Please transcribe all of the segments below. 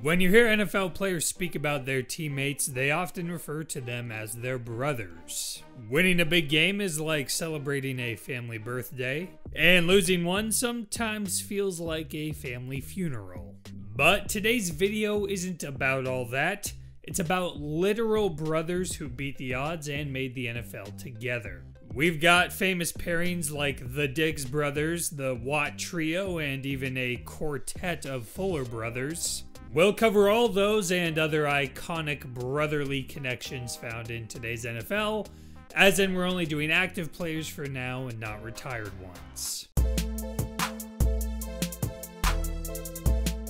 When you hear NFL players speak about their teammates, they often refer to them as their brothers. Winning a big game is like celebrating a family birthday, and losing one sometimes feels like a family funeral. But today's video isn't about all that. It's about literal brothers who beat the odds and made the NFL together. We've got famous pairings like the Diggs brothers, the Watt trio, and even a quartet of Fuller brothers. We'll cover all those and other iconic brotherly connections found in today's NFL, as in we're only doing active players for now and not retired ones.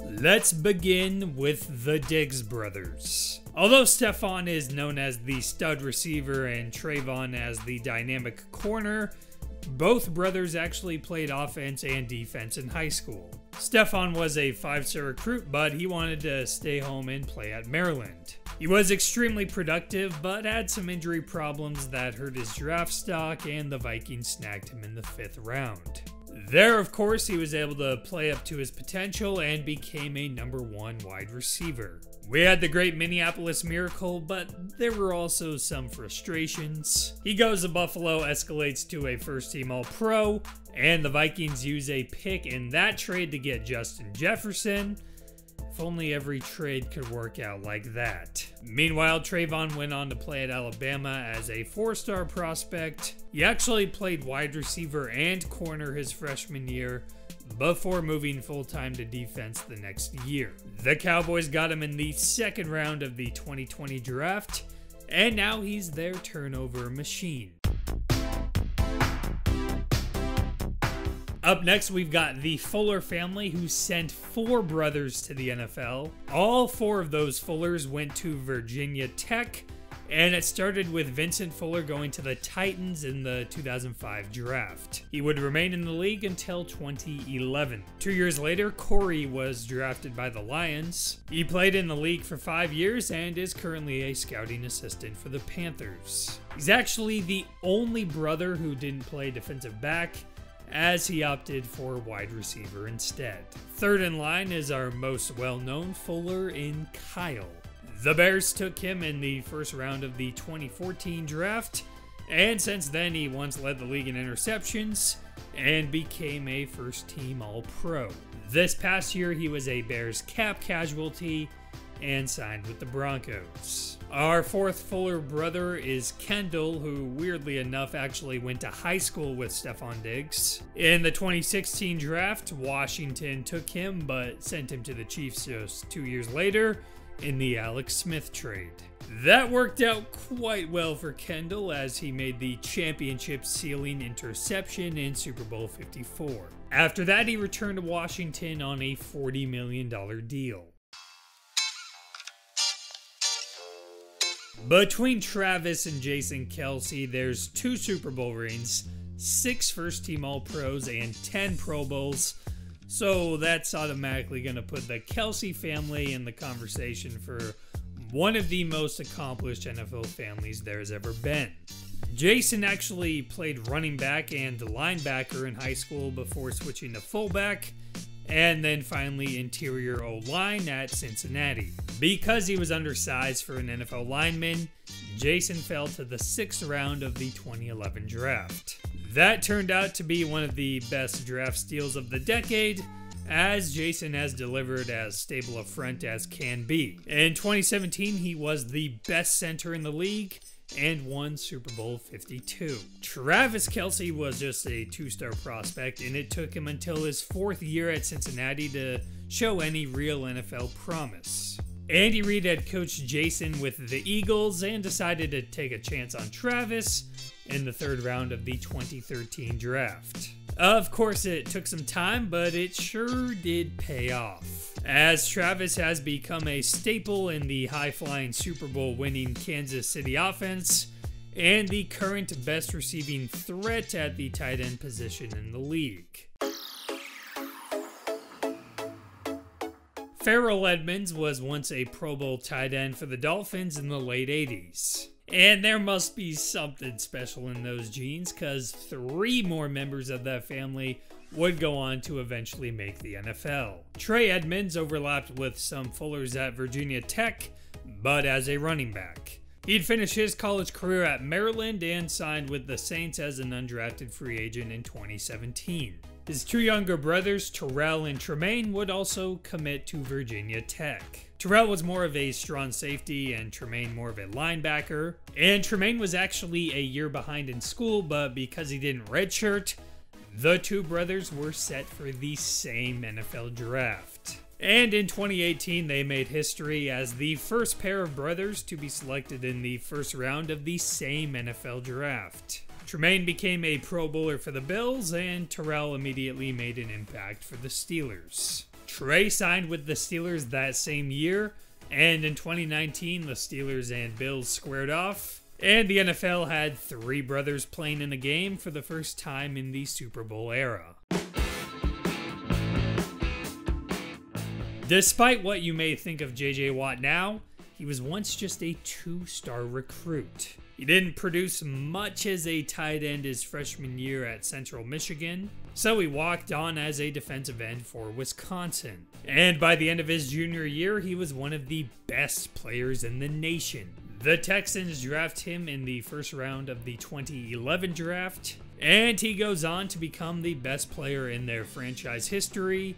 Let's begin with the Diggs brothers. Although Stefon is known as the stud receiver and Trayvon as the dynamic corner, both brothers actually played offense and defense in high school. Stefon was a 5-star recruit, but he wanted to stay home and play at Maryland. He was extremely productive, but had some injury problems that hurt his draft stock, and the Vikings snagged him in the 5th round. There, of course, he was able to play up to his potential and became a #1 wide receiver. We had the great Minneapolis Miracle, but there were also some frustrations. He goes to Buffalo, escalates to a first-team All-Pro, and the Vikings use a pick in that trade to get Justin Jefferson. If only every trade could work out like that. Meanwhile, Trayvon went on to play at Alabama as a 4-star prospect. He actually played wide receiver and corner his freshman year before moving full-time to defense the next year. The Cowboys got him in the 2nd round of the 2020 draft, and now he's their turnover machine. Up next, we've got the Fuller family, who sent 4 brothers to the NFL. All 4 of those Fullers went to Virginia Tech, and it started with Vincent Fuller going to the Titans in the 2005 draft. He would remain in the league until 2011. 2 years later, Corey was drafted by the Lions. He played in the league for 5 years and is currently a scouting assistant for the Panthers. He's actually the only brother who didn't play defensive back, as he opted for wide receiver instead. Third in line is our most well-known Fuller in Kyle. The Bears took him in the 1st round of the 2014 draft, and since then he once led the league in interceptions and became a first-team All-Pro. This past year he was a Bears cap casualty and signed with the Broncos. Our 4th Fuller brother is Kendall, who weirdly enough actually went to high school with Stefon Diggs. In the 2016 draft, Washington took him but sent him to the Chiefs just 2 years later in the Alex Smith trade. That worked out quite well for Kendall, as he made the championship ceiling interception in Super Bowl 54. After that, he returned to Washington on a $40 million deal. Between Travis and Jason Kelce, there's 2 Super Bowl rings, 6 first-team All-Pros, and 10 Pro Bowls, so that's automatically going to put the Kelce family in the conversation for one of the most accomplished NFL families there's ever been. Jason actually played running back and linebacker in high school before switching to fullback, and then finally interior O-line at Cincinnati. Because he was undersized for an NFL lineman, Jason fell to the 6th round of the 2011 draft. That turned out to be one of the best draft steals of the decade, as Jason has delivered as stable a front as can be. In 2017, he was the best center in the league and won Super Bowl 52. Travis Kelce was just a 2-star prospect, and it took him until his 4th year at Cincinnati to show any real NFL promise. Andy Reid had coached Jason with the Eagles and decided to take a chance on Travis in the 3rd round of the 2013 draft. Of course, it took some time, but it sure did pay off, as Travis has become a staple in the high-flying Super Bowl winning Kansas City offense and the current best receiving threat at the tight end position in the league. Farrell Edmonds was once a Pro Bowl tight end for the Dolphins in the late 80s. And there must be something special in those genes, because 3 more members of that family would go on to eventually make the NFL. Trey Edmonds overlapped with some Fullers at Virginia Tech, but as a running back. He'd finished his college career at Maryland and signed with the Saints as an undrafted free agent in 2017. His two younger brothers, Terrell and Tremaine, would also commit to Virginia Tech. Terrell was more of a strong safety and Tremaine more of a linebacker. And Tremaine was actually a year behind in school, but because he didn't redshirt, the two brothers were set for the same NFL draft. And in 2018, they made history as the first pair of brothers to be selected in the first round of the same NFL draft. Tremaine became a Pro Bowler for the Bills, and Terrell immediately made an impact for the Steelers. Trey signed with the Steelers that same year, and in 2019, the Steelers and Bills squared off, and the NFL had three brothers playing in a game for the first time in the Super Bowl era. Despite what you may think of JJ Watt now, he was once just a two-star recruit. He didn't produce much as a tight end his freshman year at Central Michigan, so he walked on as a defensive end for Wisconsin. And by the end of his junior year, he was one of the best players in the nation. The Texans draft him in the first round of the 2011 draft, and he goes on to become the best player in their franchise history,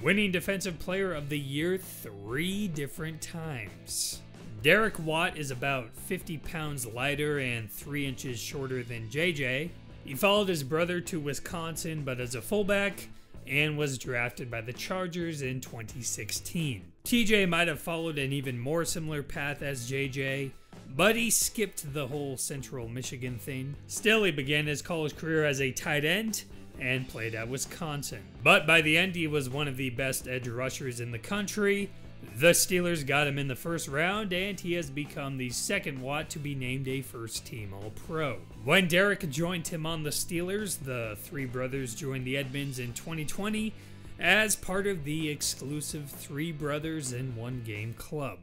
winning Defensive Player of the Year 3 different times. Derek Watt is about 50 pounds lighter and 3 inches shorter than JJ. He followed his brother to Wisconsin but as a fullback and was drafted by the Chargers in 2016. TJ might have followed an even more similar path as JJ, but he skipped the whole Central Michigan thing. Still, he began his college career as a tight end and played at Wisconsin. But by the end, he was one of the best edge rushers in the country. The Steelers got him in the first round, and he has become the second Watt to be named a first-team All-Pro. When Derek joined him on the Steelers, the three brothers joined the Edmonds in 2020 as part of the exclusive Three Brothers in One Game club.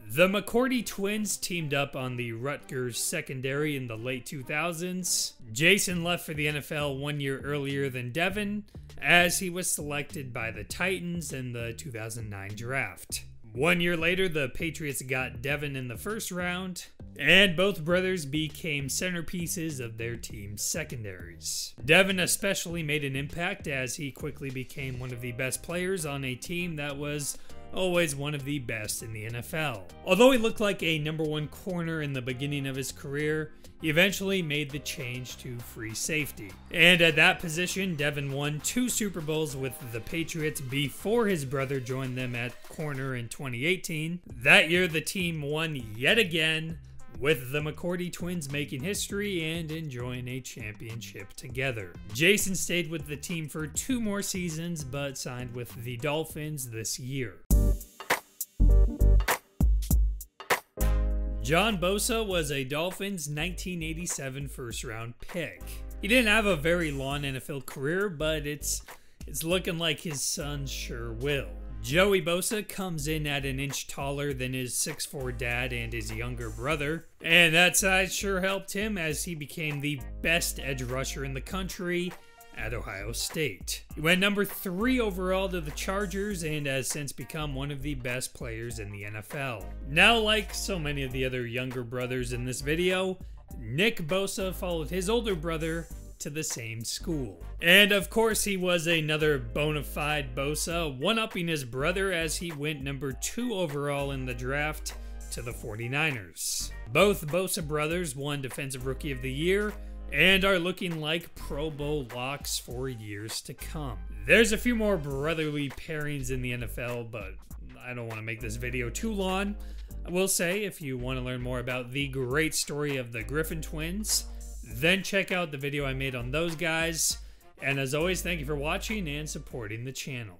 The McCourty twins teamed up on the Rutgers secondary in the late 2000s. Jason left for the NFL 1 year earlier than Devin, as he was selected by the Titans in the 2009 draft. 1 year later, the Patriots got Devin in the first round, and both brothers became centerpieces of their team's secondaries. Devin especially made an impact as he quickly became one of the best players on a team that was always one of the best in the NFL. Although he looked like a #1 corner in the beginning of his career, he eventually made the change to free safety. And at that position, Devin won 2 Super Bowls with the Patriots before his brother joined them at corner in 2018. That year, the team won yet again, with the McCourty twins making history and enjoying a championship together. Jason stayed with the team for 2 more seasons, but signed with the Dolphins this year. John Bosa was a Dolphins 1987 first-round pick. He didn't have a very long NFL career, but it's looking like his son sure will. Joey Bosa comes in at an inch taller than his 6'4" dad and his younger brother, and that size sure helped him as he became the best edge rusher in the country at Ohio State. He went number 3 overall to the Chargers and has since become one of the best players in the NFL. Now, like so many of the other younger brothers in this video, Nick Bosa followed his older brother to the same school. And of course, he was another bona fide Bosa, one-upping his brother as he went number 2 overall in the draft to the 49ers. Both Bosa brothers won Defensive Rookie of the Year and are looking like Pro Bowl locks for years to come. There's a few more brotherly pairings in the NFL, but I don't want to make this video too long. I will say, if you want to learn more about the great story of the Griffin twins, then check out the video I made on those guys. And as always, thank you for watching and supporting the channel.